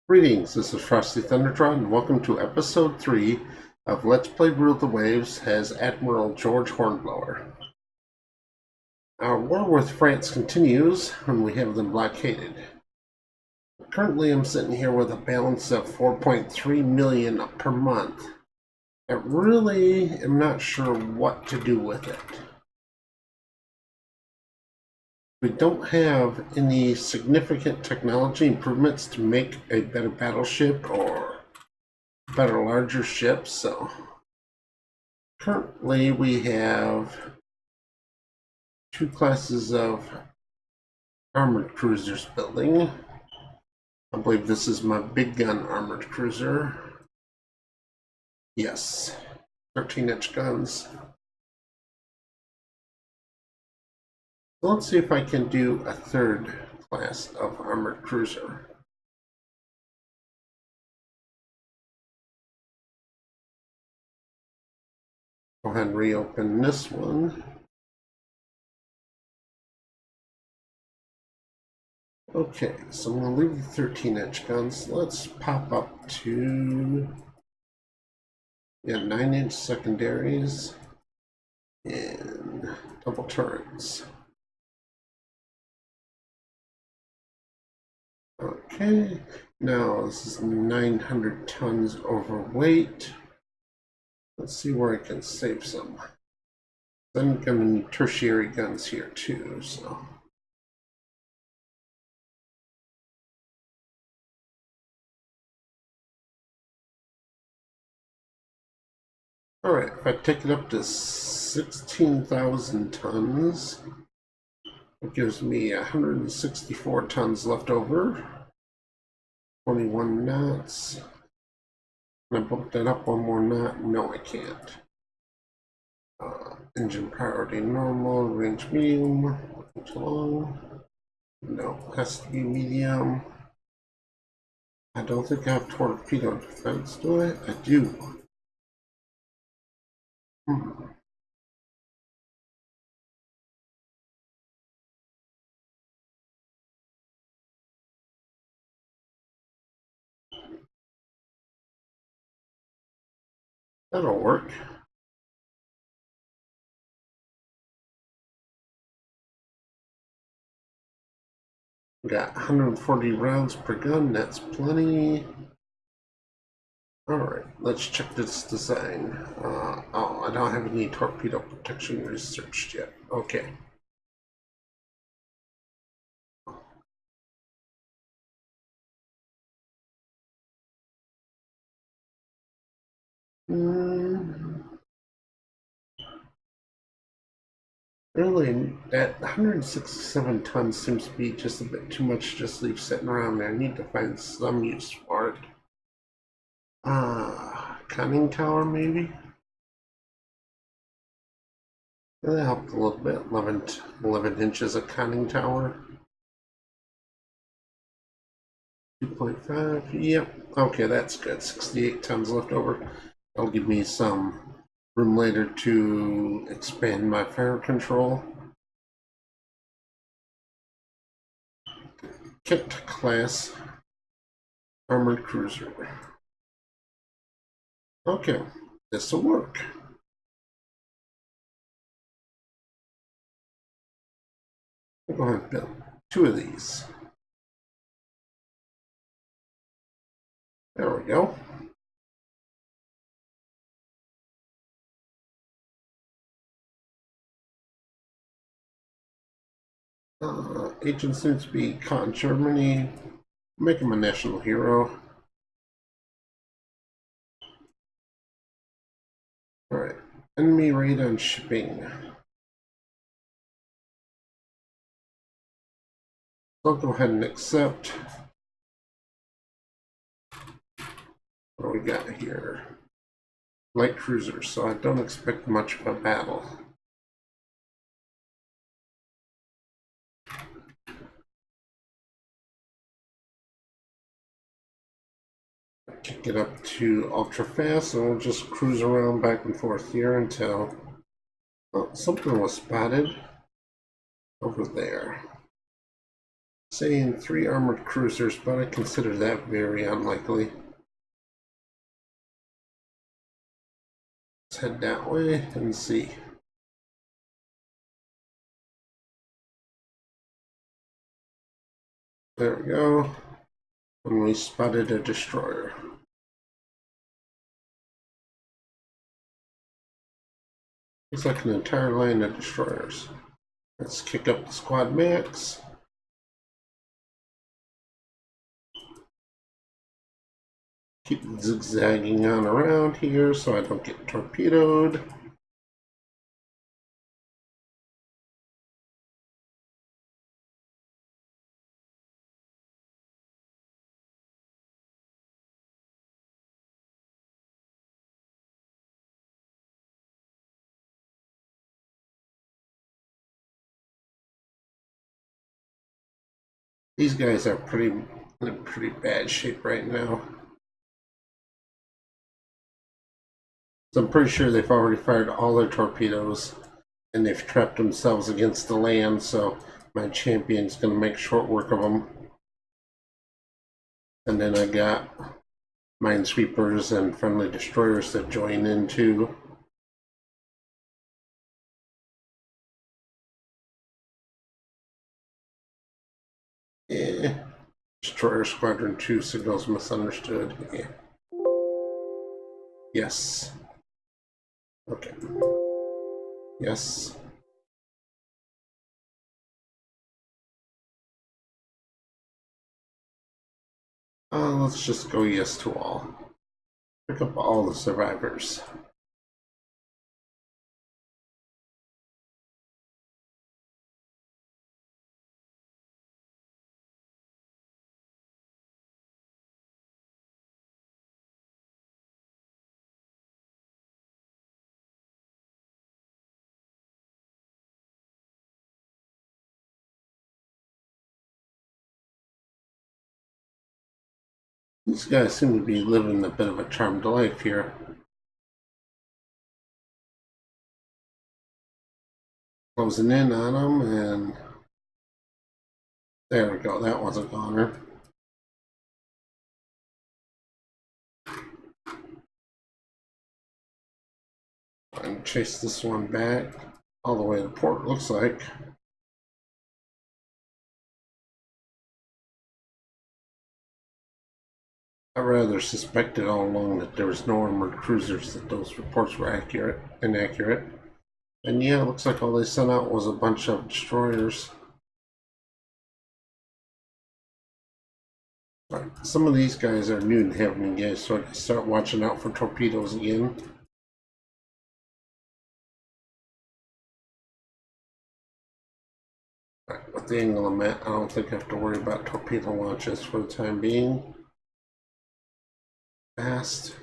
Greetings, this is Frosty Thundertrod, and welcome to episode 3 of Let's Play Rule the Waves as Admiral George Hornblower. Our war with France continues when we have them blockaded. Currently I'm sitting here with a balance of 4.3 million per month. I really am not sure what to do with it. We don't have any significant technology improvements to make a better battleship or better larger ships, so currently we have 2 classes of armored cruisers building. I believe this is my big gun armored cruiser. Yes, 13-inch guns. Let's see if I can do a 3rd class of armored cruiser. Go ahead and reopen this one. Okay, so I'm going to leave the 13-inch guns. Let's pop up to 9-inch secondaries and double turrets. Okay, now this is 900 tons overweight. Let's see where I can save some. I'm going to need tertiary guns here too, so. Alright, if I take it up to 16,000 tons, it gives me 164 tons left over. 21 knots. Can I bump that up one more knot? No, I can't. Engine priority normal, range medium, range long. No, has to be medium. I don't think I have torpedo defense, do I? I do. That'll work. We got 140 rounds per gun, that's plenty. Alright, let's check this design. Oh, I don't have any torpedo protection researched yet. Okay. Really, that 167 tons seems to be just a bit too much to just leave sitting around there. I need to find some use for it. Conning tower maybe? That helped a little bit. 11 inches of conning tower. 2.5, yep. Okay, that's good. 68 tons left over. That'll give me some room later to expand my fire control. Kit class armored cruiser. Okay, this will work. We'll go ahead and build 2 of these. There we go. Agent seems to be caught in Germany. Make him a national hero. Alright, enemy raid on shipping. I'll go ahead and accept. What do we got here? Light cruiser, so I don't expect much of a battle. Kick it up to ultra fast, and we'll just cruise around back and forth here until something was spotted over there. Saying 3 armored cruisers, but I consider that very unlikely. Let's head that way and see. There we go. And we spotted a destroyer. Looks like an entire line of destroyers. Let's kick up the squad max. Keep zigzagging on around here so I don't get torpedoed. These guys are in pretty bad shape right now. So I'm pretty sure they've already fired all their torpedoes and they've trapped themselves against the land, so my champion's going to make short work of them. And then I got minesweepers and friendly destroyers that join in too. Destroyer Squadron 2 signals misunderstood. Yes. Okay. Yes. Let's just go yes to all. Pick up all the survivors. These guys seem to be living a bit of a charmed life here. Closing in on them, and there we go. That was a goner. And chase this one back all the way to port, looks like. I rather suspected all along that there was no armored cruisers, that those reports were inaccurate. And yeah, it looks like all they sent out was a bunch of destroyers. But some of these guys are new and haven't engaged, so I start watching out for torpedoes again. Right, with the angle I'm at, I don't think I have to worry about torpedo launches for the time being. Fast.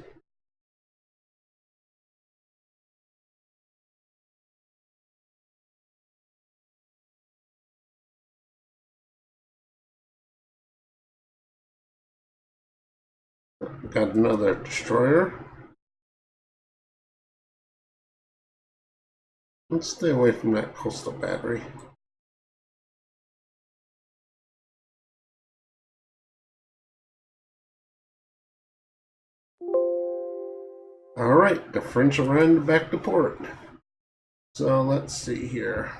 Got another destroyer. Let's stay away from that coastal battery. Alright, the French are running back to port. So let's see here.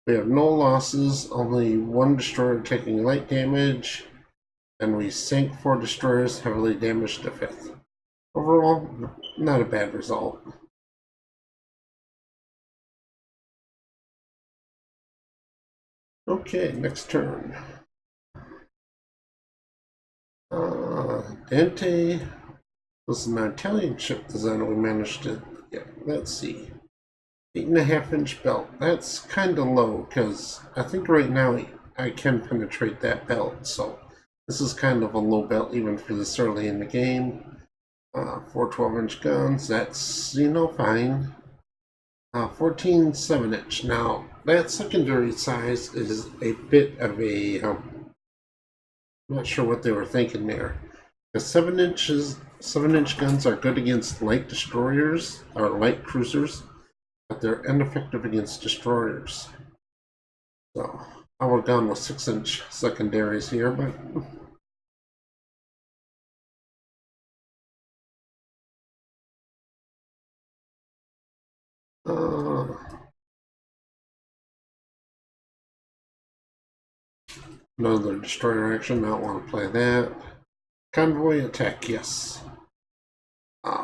We have no losses, only one destroyer taking light damage, and we sank 4 destroyers, heavily damaged the 5th. Overall, not a bad result. Okay, next turn. Dante was an Italian ship designer we managed to get. Let's see. 8.5-inch belt. That's kind of low because I think right now I can penetrate that belt. So this is kind of a low belt even for this early in the game. 4 12-inch guns. That's, fine. 14 7-inch. Now that secondary size is a bit of a I'm not sure what they were thinking there. The 7-inch guns are good against light destroyers or light cruisers, but they're ineffective against destroyers. So I would have gone with 6-inch secondaries here, but another destroyer action. I don't want to play that. Convoy attack, yes.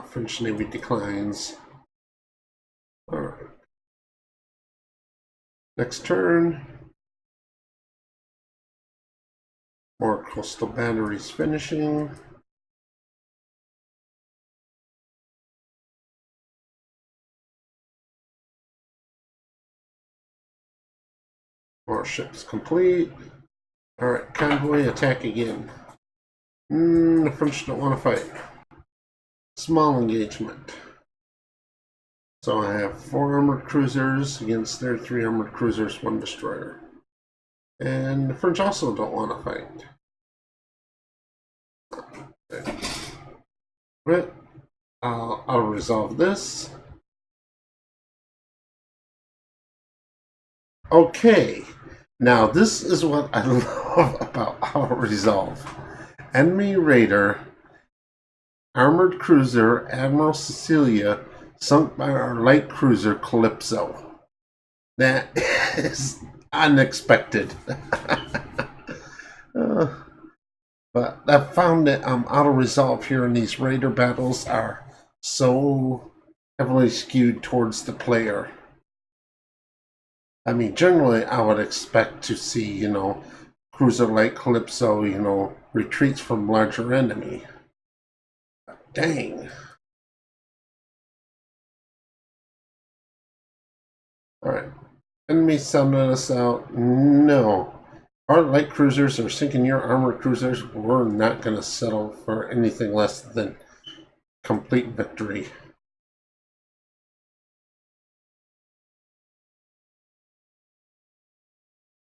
French Navy declines. Alright. Next turn. More coastal batteries finishing. More ships complete. Alright, convoy attack again. The French don't want to fight. Small engagement. So I have 4 armored cruisers against their 3 armored cruisers, 1 destroyer. And the French also don't want to fight. Okay. Right. I'll resolve this. Okay. Now this is what I love about our resolve. Enemy raider, armored cruiser, Admiral Cecilia, sunk by our light cruiser Calypso. That is unexpected. But I found that auto resolve here in these raider battles are so heavily skewed towards the player. I mean, generally I would expect to see, cruiser like Calypso, retreats from larger enemy. But dang. Alright. Enemy sounded us out. No. Our light cruisers are sinking your armored cruisers. We're not going to settle for anything less than complete victory.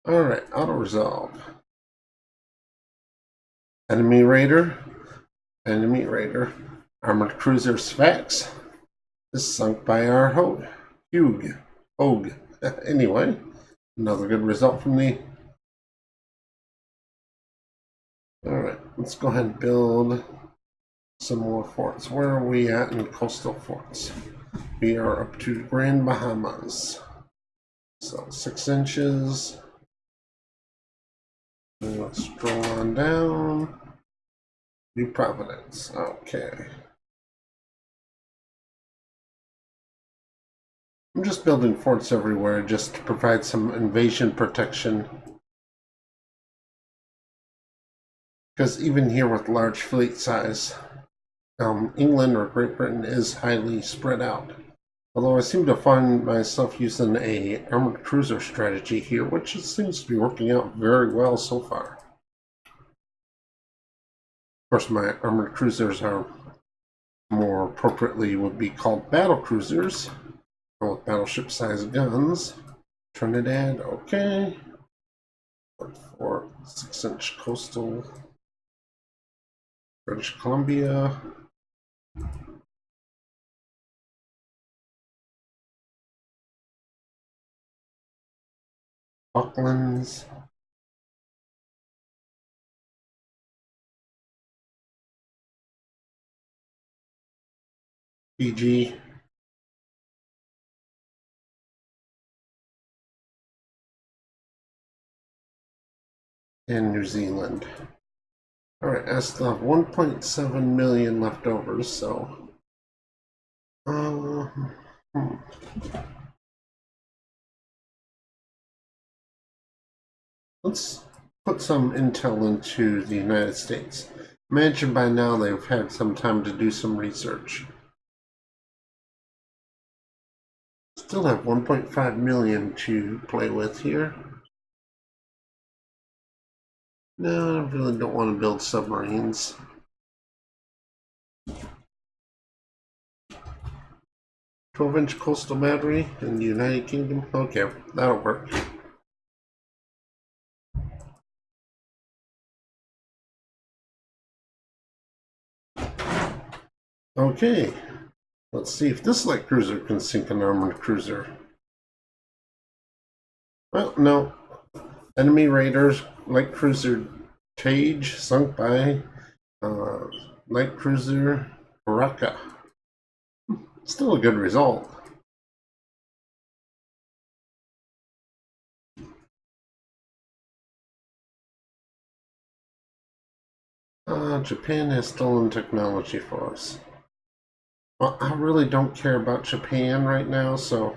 Alright, auto resolve. Enemy raider. Armored cruiser Sphax is sunk by our Hogue. Anyway, another good result from the... Alright, let's go ahead and build some more forts. Where are we at in coastal forts? We are up to Grand Bahamas. So 6 inches. Let's scroll on down. New Providence. Okay. I'm just building forts everywhere just to provide some invasion protection. Because even here with large fleet size, England or Great Britain is highly spread out. Although I seem to find myself using a armored cruiser strategy here, which seems to be working out very well so far. Of course, my armored cruisers are more appropriately would be called battle cruisers, with battleship-sized guns. Trinidad, okay. For 6-inch coastal. British Columbia. Falklands. Fiji. And New Zealand. Alright, I still have 1.7 million left over, so... Let's put some intel into the United States. Imagine by now they've had some time to do some research. Still have 1.5 million to play with here. No, I really don't want to build submarines. "12-inch coastal battery in the United Kingdom." Okay, that'll work. Okay, let's see if this light cruiser can sink an armored cruiser. Well, no. Enemy raiders, light cruiser Tage sunk by light cruiser Baraka. Still a good result. Japan has stolen technology for us. Well, I really don't care about Japan right now, so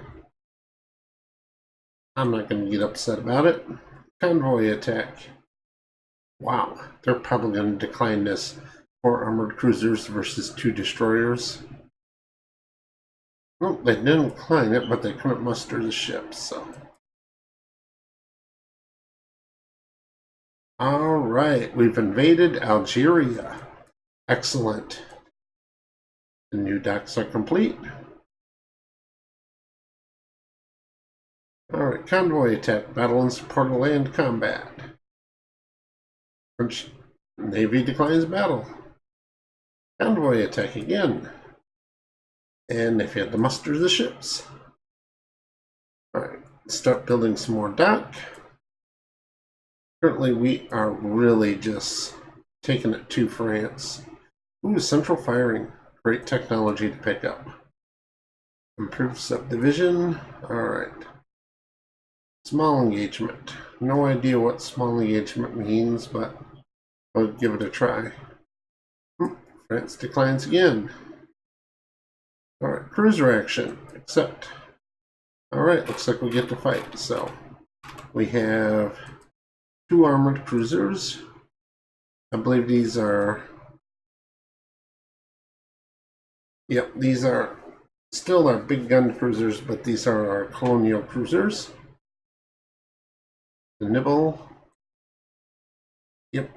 I'm not going to get upset about it. Convoy attack. Wow, they're probably going to decline this. 4 armored cruisers versus 2 destroyers. Well, they didn't decline it, but they couldn't muster the ships, so. Alright, we've invaded Algeria. Excellent. The new docks are complete. Alright, convoy attack, battle and support of land combat. French Navy declines battle. Convoy attack again. And they've had to muster the ships. Alright, start building some more dock. Currently we are really just taking it to France. Ooh, central firing. Great technology to pick up. Improved subdivision. Alright. Small engagement. No idea what small engagement means, but I'll give it a try. France declines again. Alright, cruiser action. Accept. Alright, looks like we get to fight. So, we have 2 armored cruisers. I believe these are... Yep, these are still our big gun cruisers, but these are our colonial cruisers. The Nibble. Yep.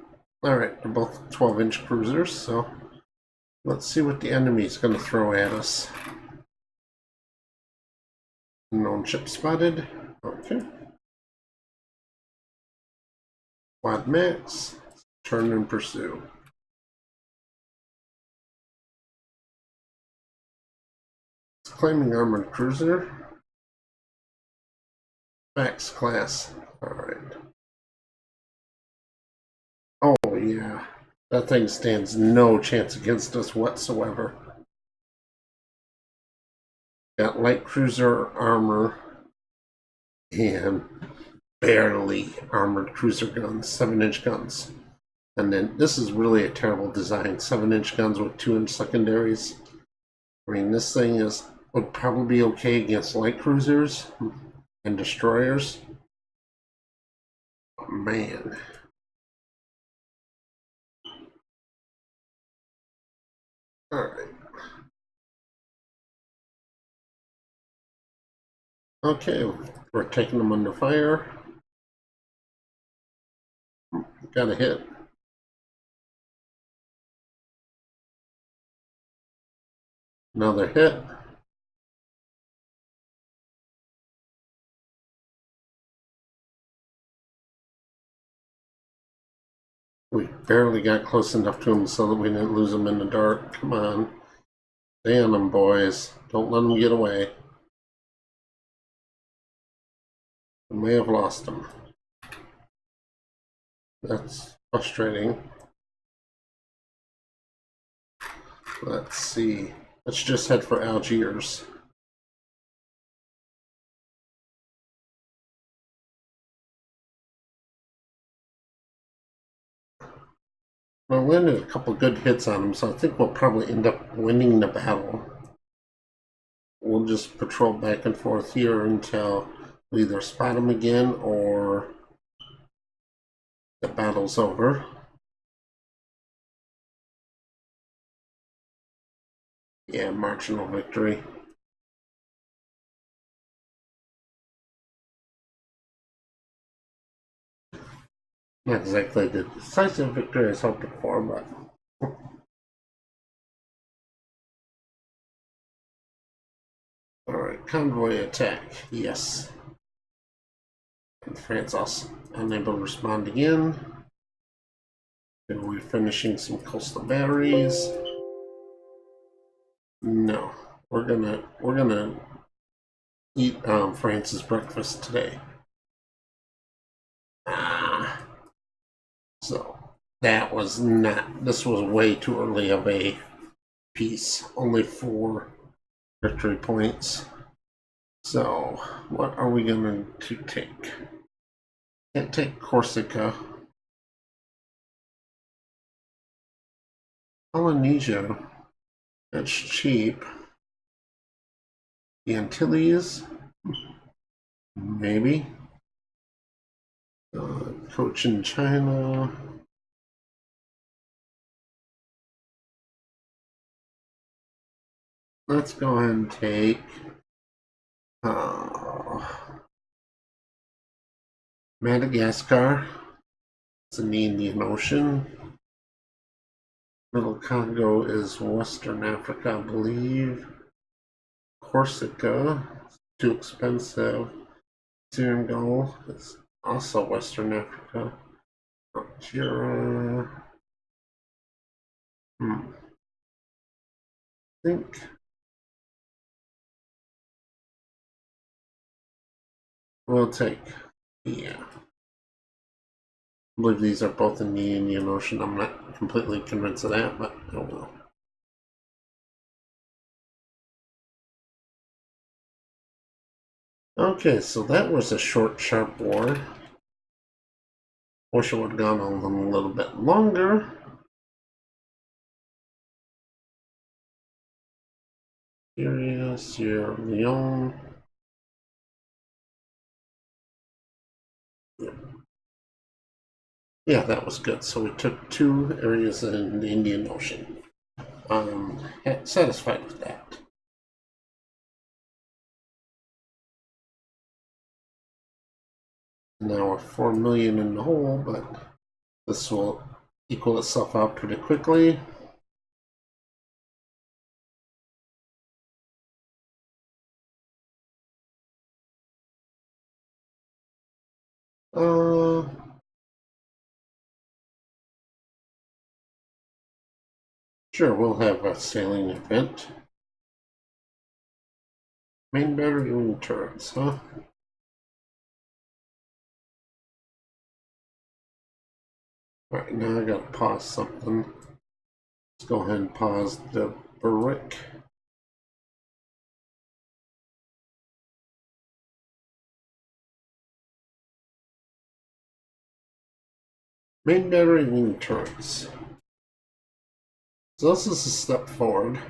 Alright, they're both 12-inch cruisers, so let's see what the enemy's going to throw at us. Unknown ship spotted. Okay. Quad max. Turn and pursue. Claiming armored cruiser. Max class. Alright. Oh, yeah. That thing stands no chance against us whatsoever. Got light cruiser armor and barely armored cruiser guns, 7-inch guns. And then this is really a terrible design, 7-inch guns with 2-inch secondaries. I mean, this thing would probably be okay against light cruisers and destroyers. But man. Alright. Okay, we're taking them under fire. Got a hit. Another hit. We barely got close enough to him so that we didn't lose him in the dark. Come on. Stay on them, boys. Don't let them get away. We may have lost him. That's frustrating. Let's see. Let's just head for Algiers. I landed a couple good hits on him, so I think we'll probably end up winning the battle. We'll just patrol back and forth here until we either spot him again or the battle's over. Yeah, marginal victory. Not exactly the decisive victory I was hoping for, but... Alright, convoy attack. Yes. And France also unable to respond again. And we're finishing some coastal batteries. No. We're gonna eat France's breakfast today. So that was not, this was way too early of a piece. Only 4 victory points. So what are we going to take? Can't take Corsica. Polynesia. That's cheap. The Antilles. Maybe. Cochin China. Let's go ahead and take Madagascar. It's in the Indian Ocean. Little Congo is Western Africa, I believe. Corsica, too expensive. Senegal is also Western Africa. Algeria. I think we'll take, yeah. I believe these are both in the Indian Ocean. I'm not completely convinced of that, but oh well. Okay, so that was a short, sharp war. Wish it would have gone on a little bit longer. Syria, Sierra Leone. Yeah, that was good. So we took 2 areas in the Indian Ocean. Satisfied with that. Now we're 4 million in the hole, but this will equal itself out pretty quickly. Sure, we'll have a sailing event. Main battery wing turrets, huh? Alright, now I gotta pause something. Let's go ahead and pause the brick. Main battery wing turrets. So this is a step forward.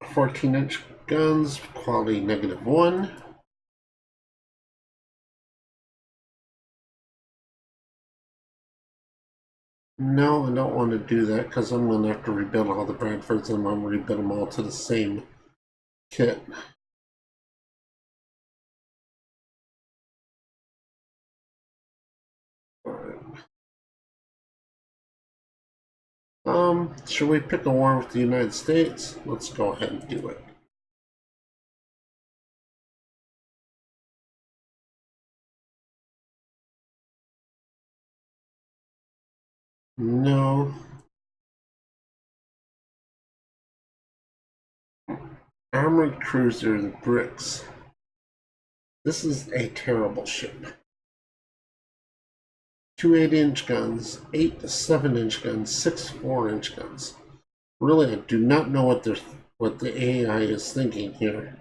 14-inch guns, quality -1. No, I don't want to do that because I'm going to have to rebuild all the Bradfords and I'm going to rebuild them all to the same kit. Should we pick a war with the United States? Let's go ahead and do it. No. Armored cruiser, the bricks. This is a terrible ship. 2 8-inch guns, 8 7-inch guns, 6 4-inch guns. Really, I do not know what the AI is thinking here.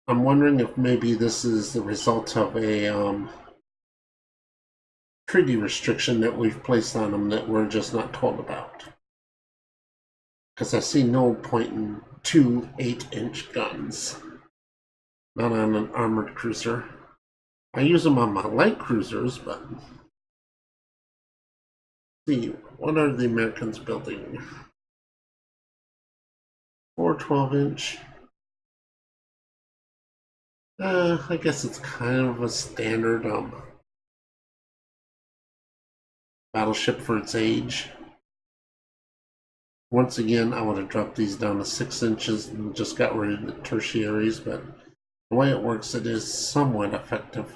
I'm wondering if maybe this is the result of a treaty restriction that we've placed on them that we're just not told about. Because I see no point in 2 8-inch guns. Not on an armored cruiser. I use them on my light cruisers, but see, what are the Americans building? 4 12-inch. I guess it's kind of a standard battleship for its age. Once again, I would have dropped these down to 6 inches and just got rid of the tertiaries, but the way it works, it is somewhat effective.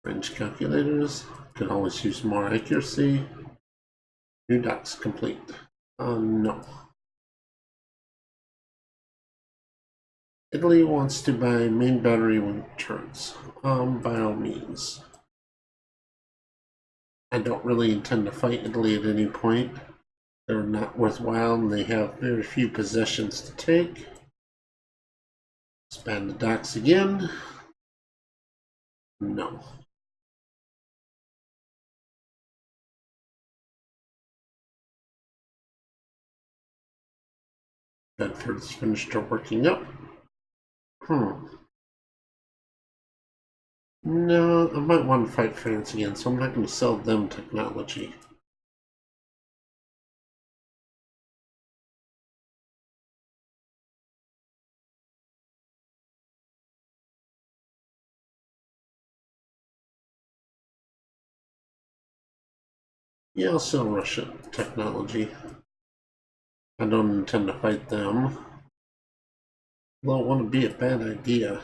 Range calculators. Could always use more accuracy. New docks complete. No. Italy wants to buy main battery wing turrets. By all means. I don't really intend to fight Italy at any point. They're not worthwhile and they have very few possessions to take. Expand the docks again. No. Bedford's finished her working up. No, I might want to fight France again, so I'm not going to sell them technology. Yeah, I'll sell Russia technology. I don't intend to fight them. Well, it wouldn't be a bad idea.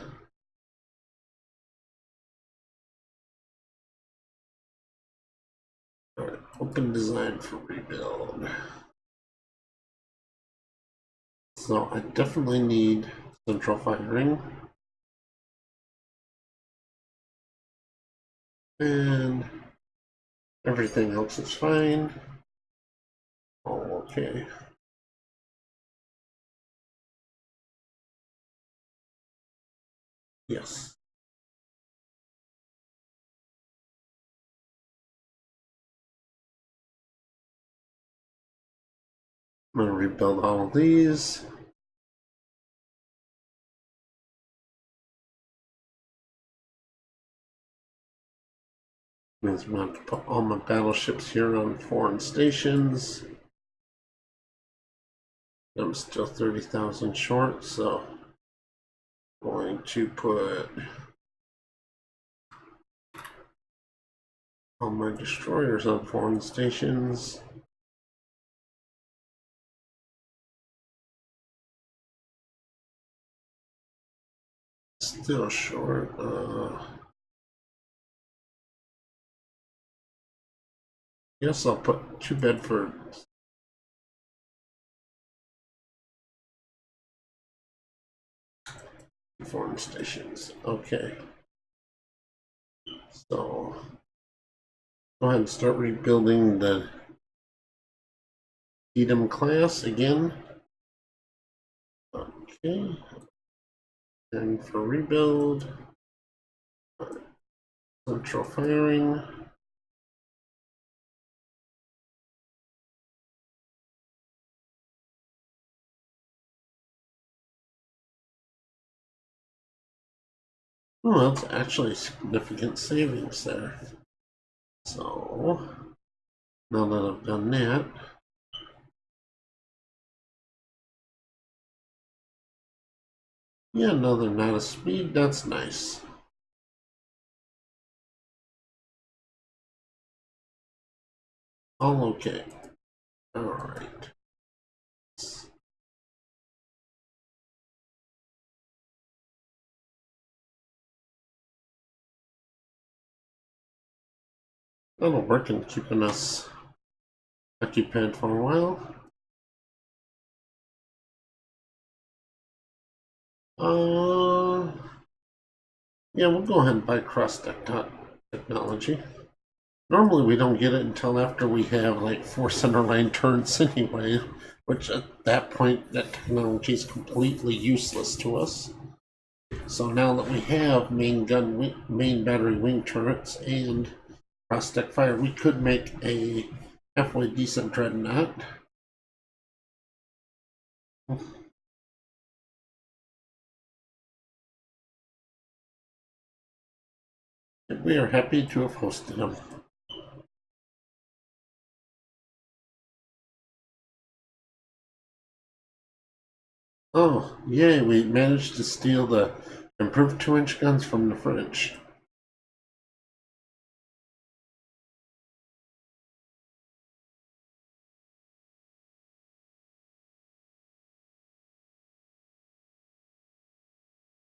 Alright, open design for rebuild. So I definitely need central firing. And everything else is fine. Oh, okay. Yes. I'm going to rebuild all of these. Means I'm going to have to put all my battleships here on foreign stations. I'm still 30,000 short, so I'm going to put all my destroyers on foreign stations. Still short. Guess I'll put 2 Bedford. Foreign stations. Okay. So go ahead and start rebuilding the Edom class again. Okay. And for rebuild, central firing. Oh, that's actually significant savings there. So now that I've done that, yeah, no, they're not a speed. That's nice. All okay. All right. That'll work in keeping us occupied for a while. Yeah, we'll go ahead and buy cross technology. Normally we don't get it until after we have like 4 center line turrets anyway, which at that point that technology is completely useless to us. So now that we have main battery wing turrets and cross tech fire, we could make a halfway decent dreadnought. And we are happy to have hosted them. Oh, yay, we managed to steal the improved 2-inch guns from the French.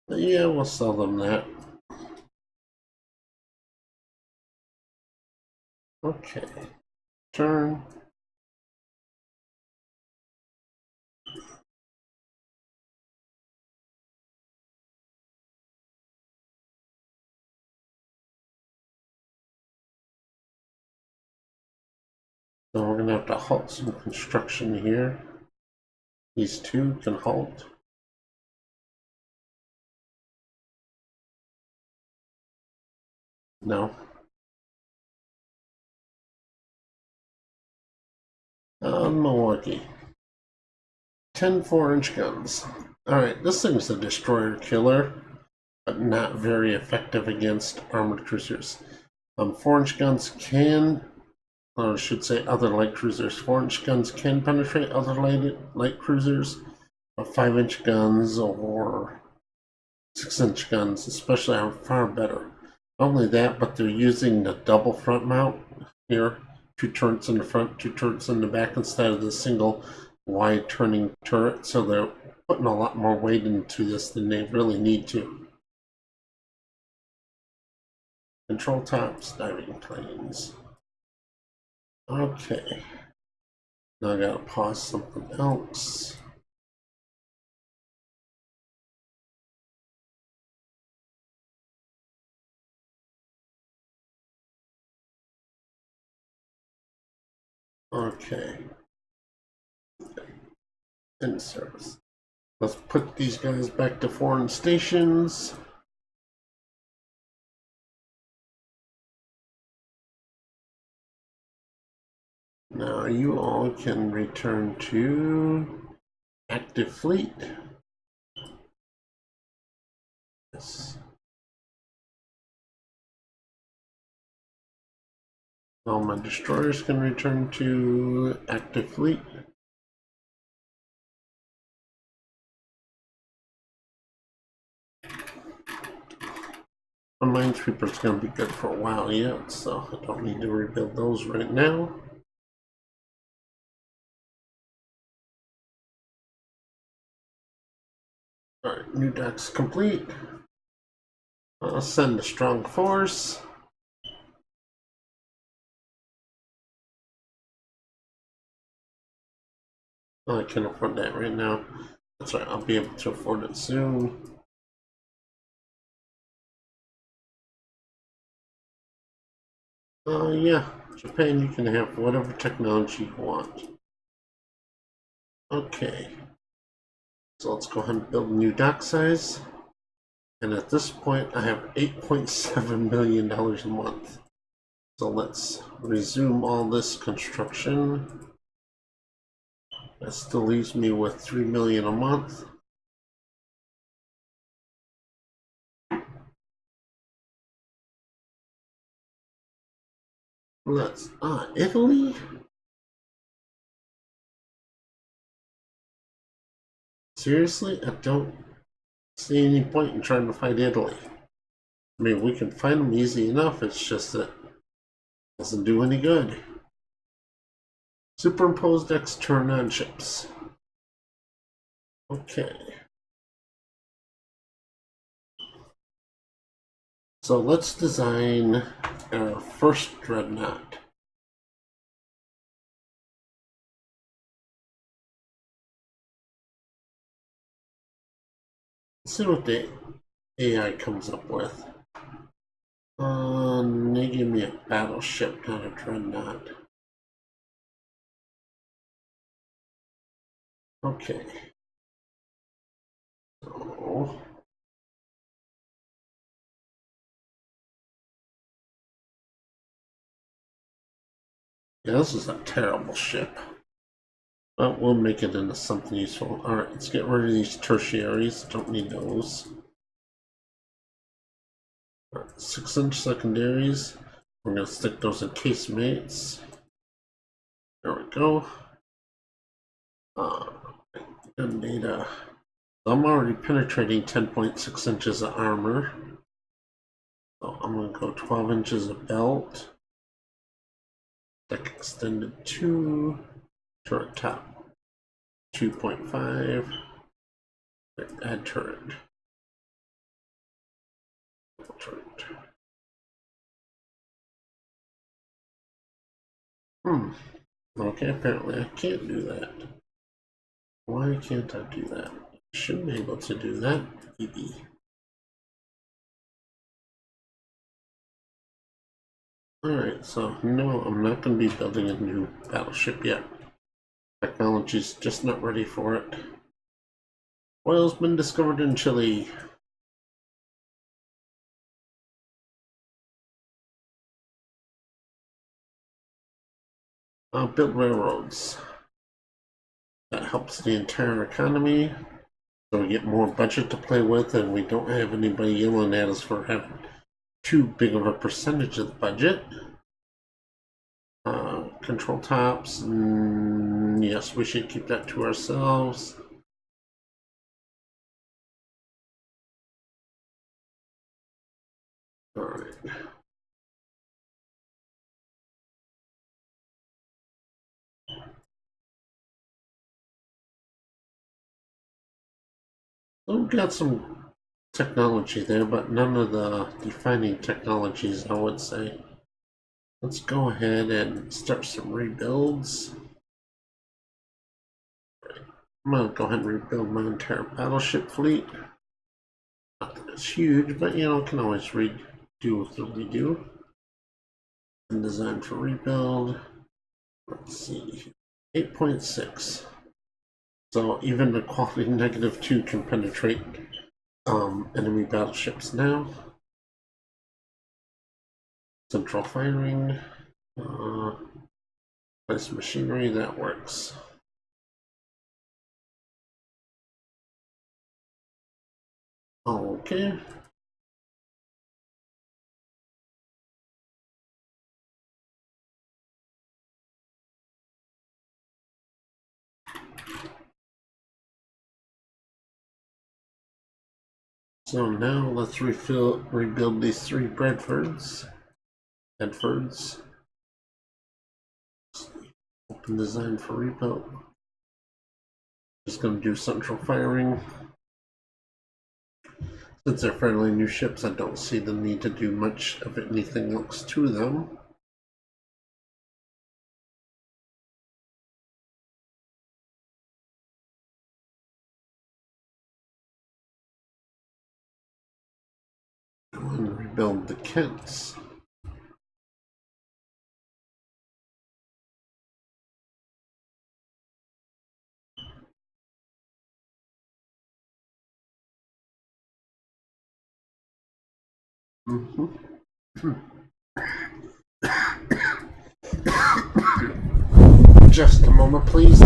But yeah, we'll sell them that. Okay. Turn. So we're gonna have to halt some construction here. These two can halt. No. Milwaukee. 10 4-inch guns. Alright, this thing's a destroyer killer, but not very effective against armored cruisers. 4-inch guns can, or I should say other light cruisers. 4-inch guns can penetrate other light cruisers, but 5-inch guns or 6-inch guns especially are far better. Not only that, but they're using the double front mount here. 2 turrets in the front, 2 turrets in the back instead of the single wide turning turret, so they're putting a lot more weight into this than they really need to. Control tops, diving planes. Okay. Now I gotta pause something else. Okay. In service. Let's put these guys back to foreign stations. Now you all can return to active fleet. Yes. All my destroyers can return to active fleet. My minesweeper is going to be good for a while yet, so I don't need to rebuild those right now. Alright, new docks complete. I'll send a strong force. I can afford that right now. That's right, I'll be able to afford it soon. Yeah, Japan, you can have whatever technology you want. Okay. So let's go ahead and build a new dock size. And at this point, I have $8.7 million a month. So let's resume all this construction. That still leaves me with $3 million a month. Let's, Italy? Seriously? I don't see any point in trying to fight Italy. I mean, we can find them easy enough, it's just that it doesn't do any good. Superimposed X turn on ships. Okay. So let's design our first dreadnought. Let's see what the AI comes up with. They give me a battleship, not a dreadnought. Okay. So yeah, this is a terrible ship. But we'll make it into something useful. Alright, let's get rid of these tertiaries. Don't need those. 6-inch secondaries. We're going to stick those in casemates. There we go. Gun data. I'm already penetrating 10.6 inches of armor. So I'm going to go 12 inches of belt. Deck extended 2. Turret top 2.5. Add turret. Turret. Okay, apparently I can't do that. Why can't I do that? I should be able to do that. Maybe. Alright, so no, I'm not going to be building a new battleship yet. Technology's just not ready for it. Oil's been discovered in Chile. Build railroads. That helps the entire economy. So we get more budget to play with, and we don't have anybody yelling at us for having too big of a percentage of the budget. Control tops, yes, we should keep that to ourselves. Alright. We've got some technology there, but none of the defining technologies, I would say. Let's go ahead and start some rebuilds. I'm going to go ahead and rebuild my entire battleship fleet. Not that it's huge, but you know, can always redo with the redo. And design for rebuild. Let's see, 8.6. So even the quality -2 can penetrate enemy battleships now. Central firing, place machinery, that works. Okay. So now let's rebuild these 3 Bedfords. Open design for rebuild. Just going to do central firing. Since they're fairly new ships, I don't see the need to do much of anything else to them. Go and rebuild the Kents. Just a moment, please.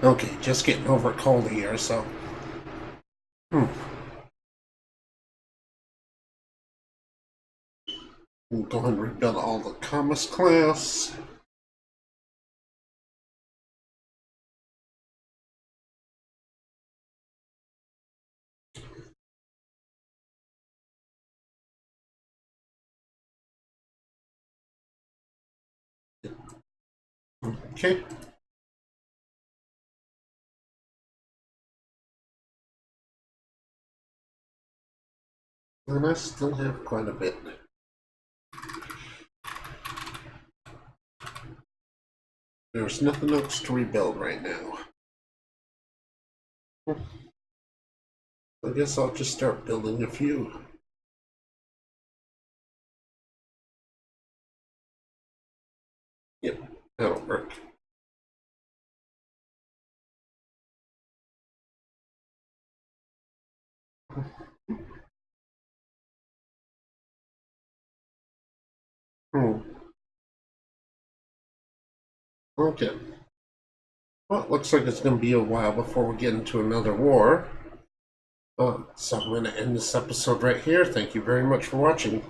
Okay, just getting over a cold here, so. We'll go ahead and rebuild all the Commerce class. Okay. And I still have quite a bit. There's nothing else to rebuild right now. I guess I'll just start building a few. Yep, that'll work. Okay. Well, it looks like it's going to be a while before we get into another war. So I'm going to end this episode right here. Thank you very much for watching.